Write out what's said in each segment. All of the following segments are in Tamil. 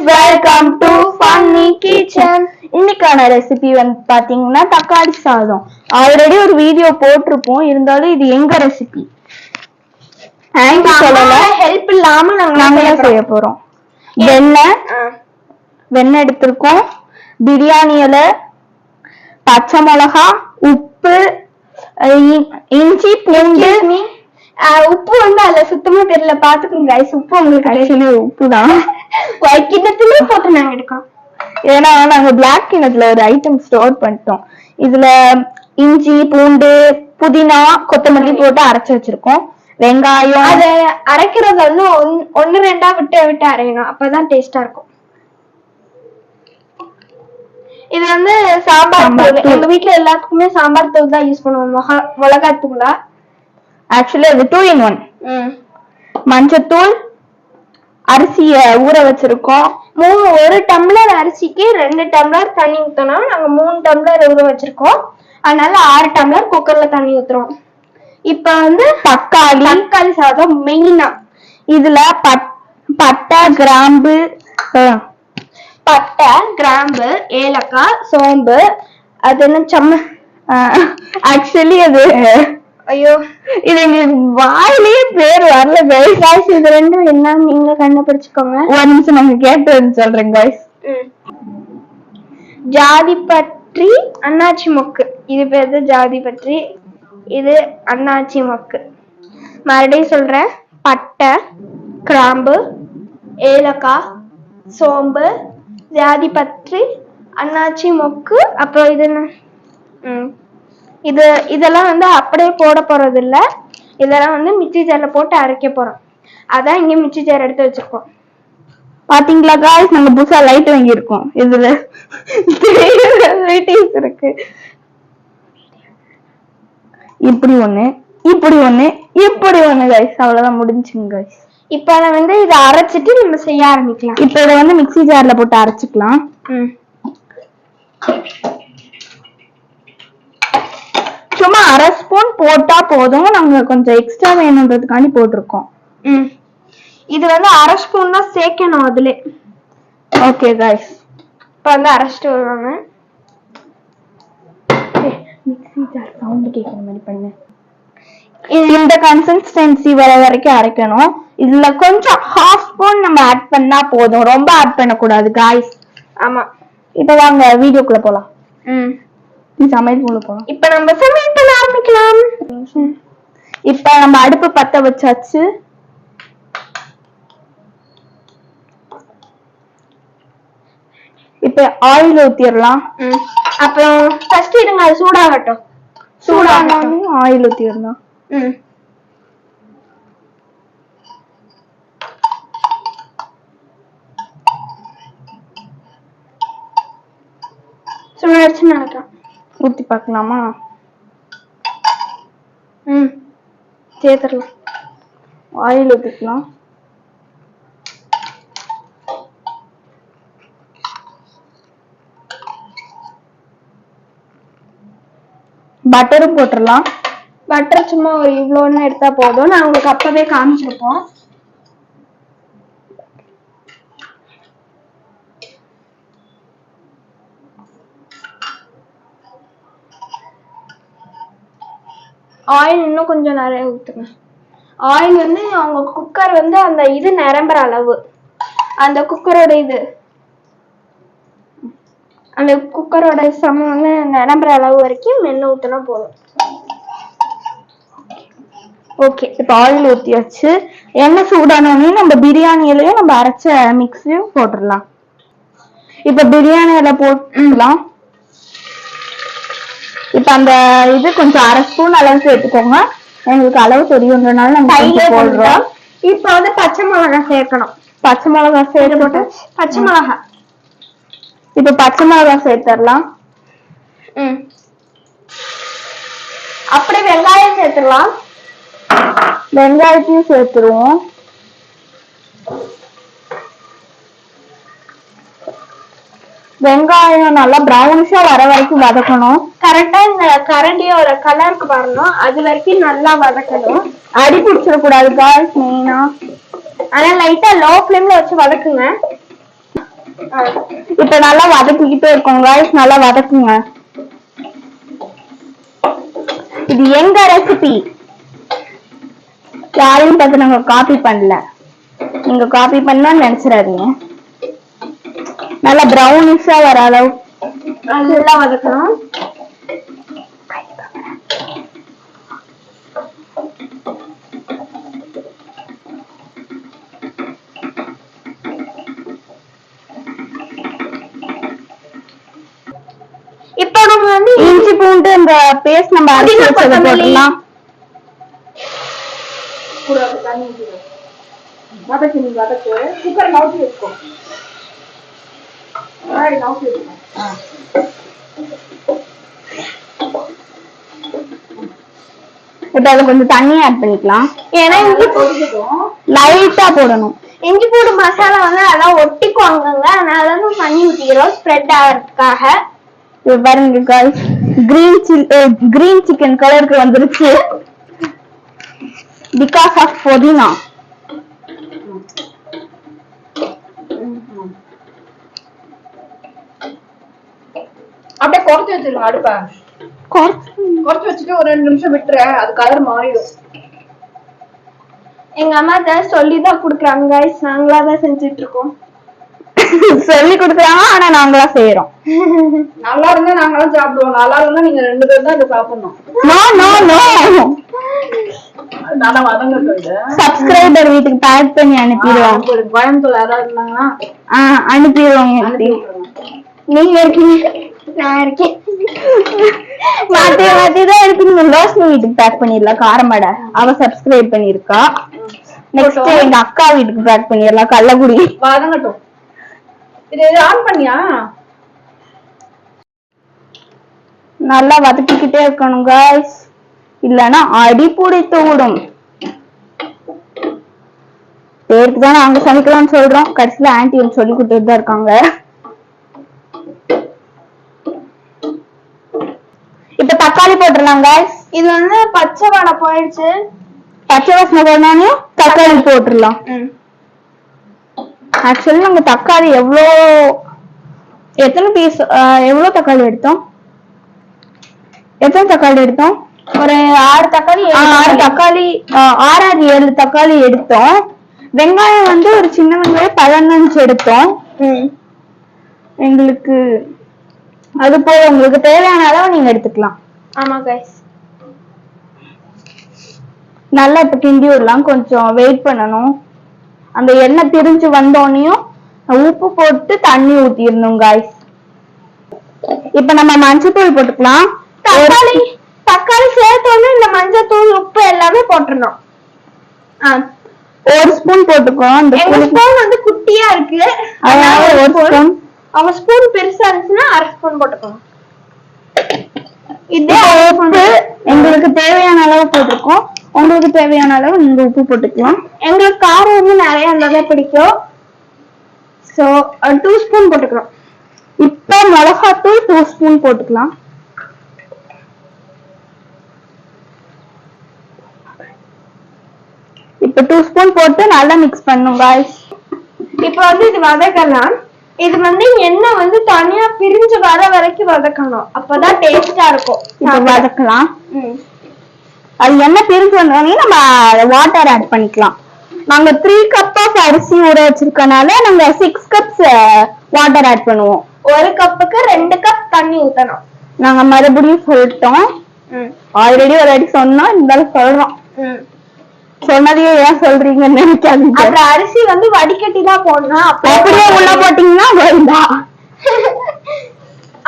Welcome to funny kitchen. இன்னைக்கான ரெசிபி வந்து பாத்தீங்கன்னா தக்காளி சாதம். ஆல்ரெடி ஒரு வீடியோ போட்டிருப்போம், இருந்தாலும் இது எங்க ரெசிபி ஆண்டி சொல்லல, ஹெல்ப் இல்லாம நாங்களே செய்ய போறோம். வெண்ணெய் எடுத்திருக்கோம், பிரியாணி இலை, பச்சை மிளகா, உப்பு, இஞ்சி, பூண்டு. உப்பு வந்து அதுல சுத்தமா தெரியல, பாத்துக்கோங்க கைஸ். உப்பு உங்களுக்கு உப்பு தான் கிண்ணத்துலயே போட்டு நாங்க எடுக்கோம், ஏன்னா நாங்க பிளாக் கிண்ணத்துல ஒரு ஐட்டம் ஸ்டோர் பண்ணிட்டோம். இதுல இஞ்சி, பூண்டு, புதினா, கொத்தமல்லி போட்டு அரைச்சு வச்சிருக்கோம். வெங்காயம், அதை அரைக்கிறது வந்து ஒன்னு ரெண்டா விட்டு விட்டு அரையணும், அப்பதான் டேஸ்டா இருக்கும். இது வந்து சாம்பார் தூள். எங்க வீட்டுல எல்லாத்துக்குமே சாம்பார் தூள் தான் யூஸ் பண்ணுவோம், மிளகாய் தூளா. ஆக்சுவலி அது 2 in 1. மஞ்சத்தூள், அரிசிய ஊற வச்சிருக்கோம். ஒரு டம்ளர் அரிசிக்கு 2 டம்ளர் தண்ணி ஊத்தணும். நாங்க 3 டம்ளர் ஊற வச்சிருக்கோம், அதனால 6 டம்ளர் குக்கர்ல தண்ணி ஊத்துறோம். இப்ப வந்து தக்காளி சாதம் மெயினா. இதுல பட்டை, கிராம்பு, ஏலக்காய், சோம்பு, அது என்ன ஆக்சுவலி அது ஐயோ இது எங்களுக்கு வாயிலேயே பேர் வரல கைஸ். இது ரெண்டும் என்ன நீங்க கண்டுபிடிச்சுக்கோங்க. ஒரு நிமிஷம் நாங்க கேட்டு சொல்றேன் கைஸ். ஜாதி பற்றி, அண்ணாச்சி மொக்கு. இது பேரு ஜாதி பற்றி, இது அண்ணாச்சி மொக்கு. மறுபடியும் சொல்றேன், பட்டை, கிராம்பு, ஏலக்காய், சோம்பு, ஜாதி பற்றி, அண்ணாச்சி மொக்கு. அப்புறம் இது என்ன, இதெல்லாம் வந்து அப்படியே போட போறது இல்ல, இதெல்லாம் வந்து மிக்ஸி ஜார்ல போட்டு அரைக்க போறோம். அதான் இங்க மிக்ஸி ஜார் எடுத்து வச்சிருக்கோம். பாத்தீங்களா காய்ஸ், நாங்க புதுசா லைட் வாங்கி இருக்கோம். இதுல இருக்கு, இப்படி ஒண்ணு, இப்படி ஒண்ணு, இப்படி ஒண்ணு காய்ஸ். அவ்வளவுதான், முடிஞ்சுங்க காய்ஸ். இப்ப நான் வந்து இதை அரைச்சிட்டு நம்ம செய்ய ஆரம்பிக்கலாம். இப்ப இதை வந்து மிக்ஸி ஜார்ல போட்டு அரைச்சுக்கலாம். சும்மா 1/2 ஸ்பூன் போட்டா போதும், நாங்க கொஞ்சம் எக்ஸ்ட்ரா வேணும்ன்றதுக்காண்டி போட்டிருக்கோம். இது வந்து 1/2 ஸ்பூன் தான் சேர்க்கணும் அதுல. ஓகே गाइस, இப்ப வந்து அரைச்சிட்டு வருவாங்க. மிக்ஸி ஜார் சவுண்ட் கேக்குற மாதிரி பண்ணு. இந்த கன்சிஸ்டன்சி வர வரைக்கும் அரைக்கணும். இதுல கொஞ்சம் 1/2 ஸ்பூன் நம்ம ஆட் பண்ணா போதும், ரொம்ப ஆட் பண்ண கூடாது गाइस. ஆமா, இப்ப வாங்க வீடியோக்குள்ள போலாம். சமையலுக்குள்ள போலாம். இப்ப நம்ம சமையல் பண்ண ஆரம்பிக்கலாம். இப்ப நம்ம அடுப்பு பத்த வச்சாச்சு. இப்ப ஆயில் ஊத்திரலாம். அப்புறம் ஃபர்ஸ்ட் இதுங்க அது சூடாகட்டும். சூடானதும் ஆயில் ஊத்திரலாம். சூடாச்சுன்னு நினைக்கிறேன். ஊத்தி பார்க்கலாமா? சேர்த்துடலாம். ஆயில் ஊத்திக்கலாம். பட்டரும் போட்டுடலாம். பட்டர் சும்மா ஒரு இவ்வளோன்னு எடுத்தா போதும், நான் உங்களுக்கு அப்பவே காமிச்சிருப்போம். ஆயில் இன்னும் கொஞ்சம் நிறைய ஊத்துங்க. ஆயில் வந்து அவங்க குக்கர் வந்து அந்த இது நிரம்புற அளவு, அந்த குக்கரோட இது, அந்த குக்கரோட சமம் வந்து நிரம்புற அளவு வரைக்கும் எண்ணெய் ஊத்தினா போதும். ஓகே, இப்ப ஆயில் ஊத்தியாச்சு. எண்ணெய் சூடானோடனே நம்ம பிரியாணியிலயும் நம்ம அரைச்ச மிக்ஸையும் போட்டுடலாம். இப்ப பிரியாணியில போட்டுலாம். இப்ப அந்த இது கொஞ்சம் 1/2 ஸ்பூன் அளவு சேர்த்துக்கோங்க, எங்களுக்கு அளவு தெரியும்ன்றனால நம்ம போடுறோம். இப்ப வந்து பச்சை மிளகாய் சேர்க்கணும். பச்சை மிளகாய் சேர்த்து, பச்சை மிளகாய் இப்ப பச்சை மிளகாய் சேர்த்துடலாம். அப்படியே வெங்காயம் சேர்த்துடலாம். வெங்காயத்தையும் சேர்த்துருவோம். வெங்காயம் நல்லா ப்ரௌனிஷா வர வரைக்கும் வதக்கணும். கரெக்டா இந்த கரண்டியோட கலருக்கு வரணும், அது வரைக்கும் நல்லா வதக்கணும். அடி பிடிச்சிடக்கூடாது காய்ஸ் மெயினா. ஆனா லைட்டா லோ ஃப்ளேம்ல வச்சு வதக்குங்க. இப்ப நல்லா வதக்கிக்கிட்டே இருக்கோம் guys. நல்லா வதக்குங்க. இது எங்க ரெசிபி, யாரையும் பார்த்து நாங்க காப்பி பண்ணல. நீங்க காப்பி பண்ணா நினைச்சிடாதீங்க. நல்லா ப்ரௌனிஷா வர அளவு நல்லா வதக்கணும். இப்போ நம்ம வந்து இஞ்சி பூண்டு இந்த பேஸ்ட் நம்ம அரைச்சு வச்சத போடலாம். வதக்கு குக்கர் நவுத்தி வச்சுக்கோ. இப்ப அதுல கொஞ்சம் தண்ணி ஆட் பண்ணிக்கலாம். ஏன்னா லைட்டா போடணும். இஞ்சி பூண்டு மசாலா வந்து அதெல்லாம் ஒட்டிக்குவாங்க, அதனால தான் தண்ணி ஊத்திக்கிறோம் ஸ்ப்ரெட் ஆகிறதுக்காக. இது பாருங்க guys, கிரீன் சிக்கன் கலருக்கு வந்துருச்சு பிகாஸ் ஆஃப் புதினா. அப்படியே குறைச்சு வச்சிருங்க அடுப்ப. குறைச்சு வச்சுட்டு ஒரு 2 நிமிஷம் விட்டுற, அது கலர் மாறிடும். எங்க அம்மா தான் சொல்லிதான் குடுக்குறாங்க guys, நாங்களா தான் செஞ்சுட்டு இருக்கோம். சொல்லி கொடுக்குறாங்க, ஆனா நாங்களா செய்யறோம். நல்லா இருந்தா நாங்களும் சாப்பிடுவோம், நல்லா இருந்தா நீங்க 2 பேரும் தான் இதை சாப்பிடணும். நோ நோ நோ, நல்லா வதங்கட்டும். சப்ஸ்கிரைபர் வீட்டுக்கு பேக் பண்ணி அனுப்பிடுவோம். கோயம்புத்தூர் யாராவது இருந்தாங்கன்னா அனுப்பிடுவோங்க. நீங்க இருக்கீங்க, நான் இருக்கேன். மாத்தி மாத்திதான் இருக்கீங்க. லோஸ்னி வீட்டுக்கு பேக் பண்ணிடலாம். காரமடை அவ சப்ஸ்கிரைப் பண்ணிருக்கா. நெக்ஸ்ட் எங்க அக்கா வீட்டுக்கு பேக் பண்ணிடலாம். கள்ளக்குடி. வதங்கட்டும். இது ஆன் பண்ணியா? நல்லா வதக்கிக்கிட்டே இருக்கணும் guys, இல்லன்னா அடி பிடித்து விடும். பேருக்கு தான் நாங்க சமைக்கலாம்னு சொல்றோம், கடைசியில ஆன்டி வந்து சொல்லி கொடுத்துட்டு தான் இருக்காங்க. இப்ப தக்காளி போட்டுடலாம் guys. இது வந்து பச்சை வடை போயிடுச்சு. பச்சை வாசனை போனாலும் தக்காளி போட்டுடலாம். ஆக்சுவலி நம்ம தக்காளி எத்தனை பீஸ், எவ்வளவு தக்காளி எடுத்தோம்? எத்தனை தக்காளி எடுத்தோம்? ஒரு 6 தக்காளி 7 தக்காளி எடுத்தோம். வெங்காயம் வந்து ஒரு சின்ன வெங்காயம் 15 எடுத்தோம். எங்களுக்கு அது போல, உங்களுக்கு தேவையான அளவு நீங்க எடுத்துக்கலாம். ஆமா guys. நல்லா இப்ப கிண்டி விடலாம். கொஞ்சம் வெயிட் பண்ணணும். அந்த எண்ணெய் பிரிஞ்சு வந்தோடனையும் உப்பு போட்டு தண்ணி ஊத்திடணும் guys. இப்ப நம்ம மஞ்சத்தூள் போட்டுக்கலாம். தக்காளி சேர்த்தோன்னு இந்த மஞ்சள் தூள் உப்பு எல்லாமே போட்டுருணும். 1 ஸ்பூன் போட்டுக்கோம். எங்க ஸ்பூன் வந்து குட்டியா இருக்கு, அதனால 1 ஸ்பூன். அவங்க ஸ்பூன் பெருசா இருந்துச்சுன்னா 1/2 ஸ்பூன் போட்டுக்கோங்க. இதே உப்பு எங்களுக்கு தேவையான அளவு போட்டுருக்கோம். உங்களுக்கு தேவையான அளவு நீங்க உப்பு போட்டுக்கலாம். எங்களுக்கு காரம் வந்து நிறைய இருந்தாலே பிடிக்கும். சோ 2 ஸ்பூன் போட்டுக்கலாம். இப்ப மிளகாத்தூள் 2 ஸ்பூன் போட்டுக்கலாம். இப்ப 2 ஸ்பூன் போட்டு நல்லா மிக்ஸ் பண்ணும் guys. இப்ப வந்து இது வதக்கலாம். இது வந்து எண்ணெய் வந்து தனியா பிரிஞ்சு வர வரைக்கும் வதக்கணும், அப்பதான் டேஸ்டா இருக்கும். இப்ப வதக்கலாம். அது எண்ணெய் பிரிஞ்சு வந்தோடனே நம்ம வாட்டர் ஆட் பண்ணிக்கலாம். நாங்க 3 கப் ஆஃப் அரிசி ஊற வச்சிருக்கனால நாங்க 6 கப்ஸ் வாட்டர் ஆட் பண்ணுவோம். 1 கப்புக்கு 2 கப் தண்ணி ஊத்தணும். நாங்க மறுபடியும் சொல்லிட்டோம். ஆல்ரெடி ஒரு அடி சொன்னோம், இருந்தாலும் சொல்றோம். சொன்னதையே ஏன் சொல்றீங்கன்னு நினைக்காதீங்க. அப்புறம் அரிசி வந்து வடிகட்டி தான் போடணும். அப்படியே உள்ள போட்டீங்கன்னா வேண்டாம்.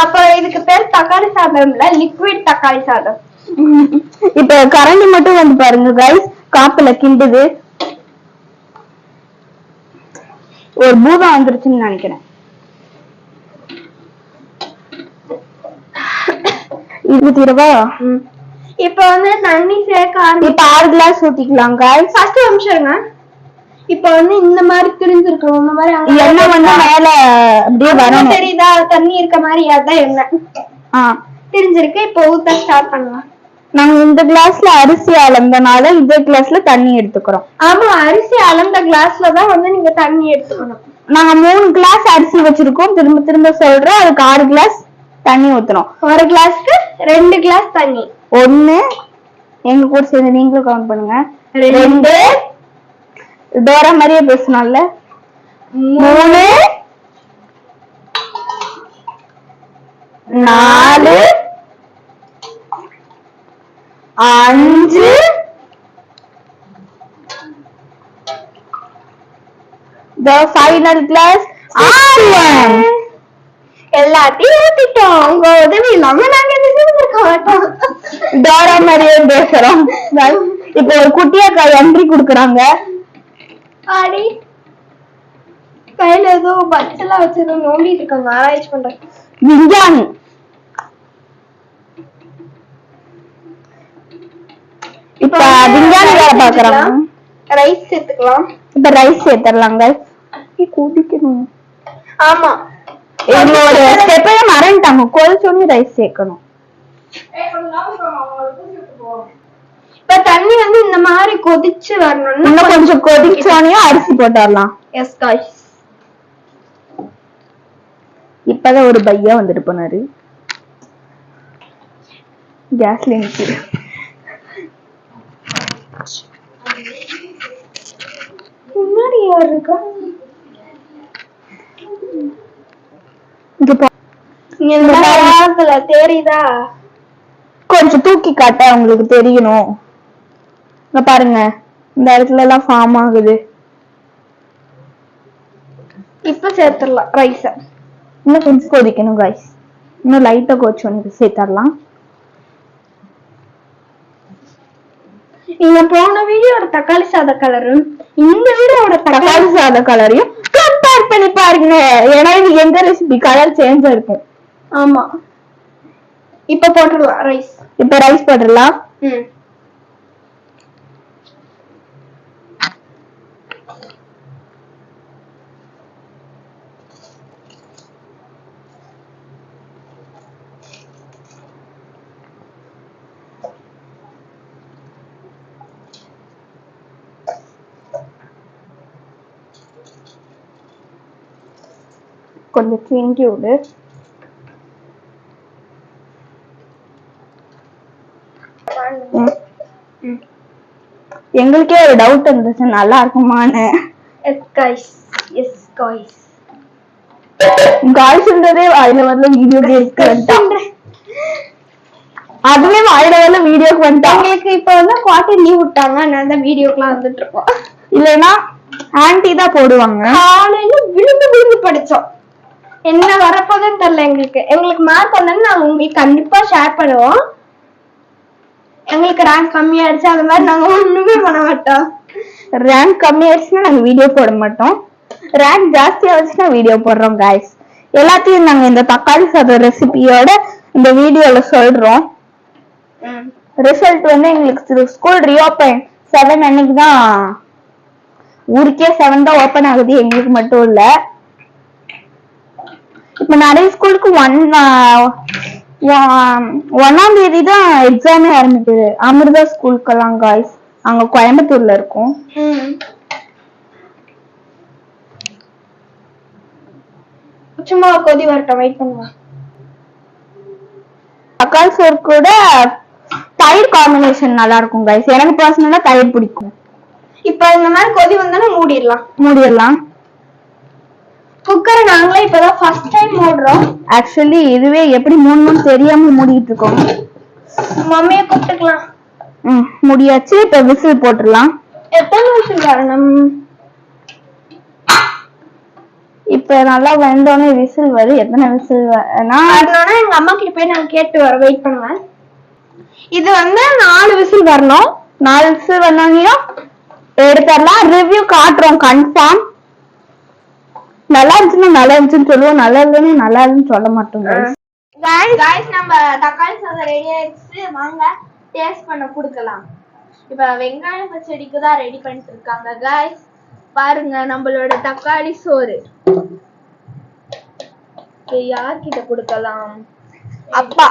அப்ப இதுக்கு பேர் தக்காளி சாதம் இல்ல, லிக்விட் தக்காளி சாதம். இப்ப கரண்டி மட்டும் வந்து பாருங்க guys, காத்துல கிண்டுது. ஒரு பூதம் வந்துருச்சுன்னு நினைக்கிறேன். இது தீரவா? இப்ப வந்து தண்ணி சேர்க்க இப்ப 6 கிளாஸ் ஊத்திக்கலாம் guys. ஃபர்ஸ்ட் நிமிஷம்ங்க. இப்ப வந்து இந்த மாதிரி திரிஞ்சிருக்கணும். இந்த மாதிரி எண்ணெய் வந்து மேல அப்படியே வரணும். தெரியுதா? தண்ணி இருக்க மாதிரி அதான் எண்ணெய் திரிஞ்சிருக்கு. இப்ப ஊத்த ஸ்டார்ட் பண்ணலாம். நாங்க இந்த கிளாஸ்ல அரிசி அளந்தனால இந்த கிளாஸ்ல தண்ணி எடுத்துக்கிறோம். ஆமா, அரிசி அளந்த கிளாஸ்ல தான் வந்து நீங்க தண்ணி எடுத்துக்கணும். நாங்க 3 கிளாஸ் அரிசி வச்சிருக்கோம். திரும்ப திரும்ப சொல்றோம். அதுக்கு 6 கிளாஸ் தண்ணி ஊத்துறோம். ஒரு கிளாஸ்க்கு 2 கிளாஸ் தண்ணி. 1 எங்க கூட சேர்ந்து நீங்களும் கவுண்ட் பண்ணுங்க. 2 டோரா மாதிரியே பேசணும்ல. 3 4 5 the final class 6 எல்லாத்தையும் ஊத்திட்டோம். உங்க உதவி இல்லாம நாங்க என்ன செஞ்சிருக்க மாட்டோம். டோரா மாதிரியே பேசுறோம். இப்போ ஒரு குட்டியாக்கா என்ட்ரி குடுக்குறாங்க. ஆடி கையில ஏதோ பட்ஸ் எல்லாம் வச்சிருந்தோம் நோண்டிட்டு இருக்காங்க. ஆராய்ச்சி பண்றேன். விஞ்ஞானி இப்ப விஞ்ஞானி வேலை பாக்குறாங்க. ரைஸ் சேர்த்துக்கலாம். இப்ப ரைஸ் சேர்த்துடலாங்க. குடிக்கணும். ஆமா எங்களோட ஸ்டெப்பையே மறந்துட்டாங்க. கொதிச்சோன்னு ரைஸ் சேர்க்கணும். இப்ப தண்ணி வந்து இந்த மாதிரி கொதிச்சு வரணும். இன்னும் கொஞ்சம் கொதிச்சோனையும் அரிசி போட்டுடலாம். S guys. இப்பதான் ஒரு பையா வந்துட்டு போனாரு. கேஸ்ல நிக்குது. முன்னாடி யார் இருக்கா? தெரியுதா? கொஞ்சம் தூக்கி காட்ட உங்களுக்கு தெரியணும். இங்க பாருங்க இந்த இடத்துல எல்லாம் ஃபார்ம் ஆகுது. இப்ப சேர்த்துடலாம் ரைஸ. இன்னும் கொஞ்சம் கொதிக்கணும் கைஸ். இன்னும் லைட்டா கொதிச்சோன்னு சேர்த்துடலாம். நீங்க போன வீடியோட தக்காளி சாத கலரும் இந்த வீடியோட தக்காளி சாத கலரையும் கம்பேர் பண்ணி பாருங்க. ஏன்னா இது எந்த ரெசிபி கலர் சேஞ்ச் இருக்கும். ஆமா இப்ப போட்டுடலாம் ரைஸ். இப்ப ரைஸ் போட்டுடலாம். கொஞ்சம் கிண்டி விடு. எங்களுக்கே ஒரு டவுட் இருந்துச்சு நல்லா இருக்குமான்னு. காய்ஸ்ன்றதே வாயில வரல வீடியோக்கு வந்துட்டான். அதுவே வாயில வரல வீடியோக்கு வந்துட்டான். எங்களுக்கு இப்ப வந்து குவார்டர் லீவ் விட்டாங்க. நான் தான் வீடியோக்குலாம் வந்துட்டு இருக்கோம். இல்லைன்னா ஆன்டி தான் போடுவாங்க. காலையில விழுந்து விழுந்து படிச்சோம். என்ன வரப்போதுன்னு தெரியல. எங்களுக்கு மார்க் வந்தோன்னு நாங்க உங்களுக்கு கண்டிப்பா ஷேர் பண்ணுவோம். எங்களுக்கு ரேங்க் கம்மியாயிடுச்சு அந்த மாதிரி நாங்க ஒண்ணுமே பண்ண மாட்டோம். ரேங்க் கம்மியாயிடுச்சுன்னா நாங்க வீடியோ போட மாட்டோம். ரேங்க் ஜாஸ்தியா வச்சுன்னா வீடியோ போடுறோம் கைஸ். எல்லாத்தையும் நாங்க இந்த தக்காளி சாதம் ரெசிபியோட இந்த வீடியோல சொல்றோம். ரிசல்ட் வந்து எங்களுக்கு ஸ்கூல் ரீஓபன் 7 அன்னைக்கு தான். ஊருக்கே 7 தான் ஓபன் ஆகுது, எங்களுக்கு மட்டும் இல்ல. இப்ப நிறைய ஸ்கூலுக்கு 1ஆம் தேதி தான் எக்ஸாமே ஆரம்பிக்குது. அமிர்தா ஸ்கூலுக்கெல்லாம் காய்ஸ். அங்க கோயம்புத்தூர்ல இருக்கும். சும்மா கொதி வரட்டும், வெயிட் பண்ணுவா. தக்காளி சோறு கூட தயிர் காம்பினேஷன் நல்லா இருக்கும் கைஸ். எனக்கு பர்சனலா தயிர் பிடிக்கும். இப்ப இந்த மாதிரி கொதி வந்தாலும் மூடிடலாம். குக்கரை நாங்களே இப்பதான் ஃபர்ஸ்ட் டைம் மூடுறோம். ஆக்சுவலி இதுவே எப்படி மூடணும்னு தெரியாம மூடிட்டு இருக்கோம். மம்மியை கூப்பிட்டுக்கலாம். முடியாச்சு. இப்ப விசில் போட்டுடலாம். எத்தனை விசில் வரணும்? இப்ப நல்லா வெந்தோடனே விசில் வருது. எத்தனை விசில் அதனால எங்க அம்மா கிட்ட போய் நான் கேட்டு வர வெயிட் பண்ணுவேன். இது வந்து 4 விசில் வரணும். 4 விசில் வரணும் எடுத்துடலாம். ரிவ்யூ காட்டுறோம் கன்ஃபார்ம். நல்லா இருந்துச்சுன்னா நல்லா இருந்துச்சுன்னு சொல்லுவோம். நல்லா இல்லைன்னு நல்லா இல்லைன்னு சொல்ல மாட்டோம். गाइस நம்ம தக்காளி சாதம் ரெடி ஆயிடுச்சு. வாங்க டேஸ்ட் பண்ண கொடுக்கலாம். இப்ப வெங்காய பச்சடிக்கு தான் ரெடி பண்ணிட்டு இருக்காங்க गाइस. பாருங்க நம்மளோட தக்காளி சோறு. யார் கிட்ட கொடுக்கலாம்? அப்பா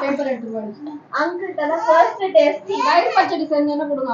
அங்கிள் கிட்ட ஃபர்ஸ்ட் டேஸ்ட். வெங்காய பச்சடி செஞ்சேன்னு கொடுங்க.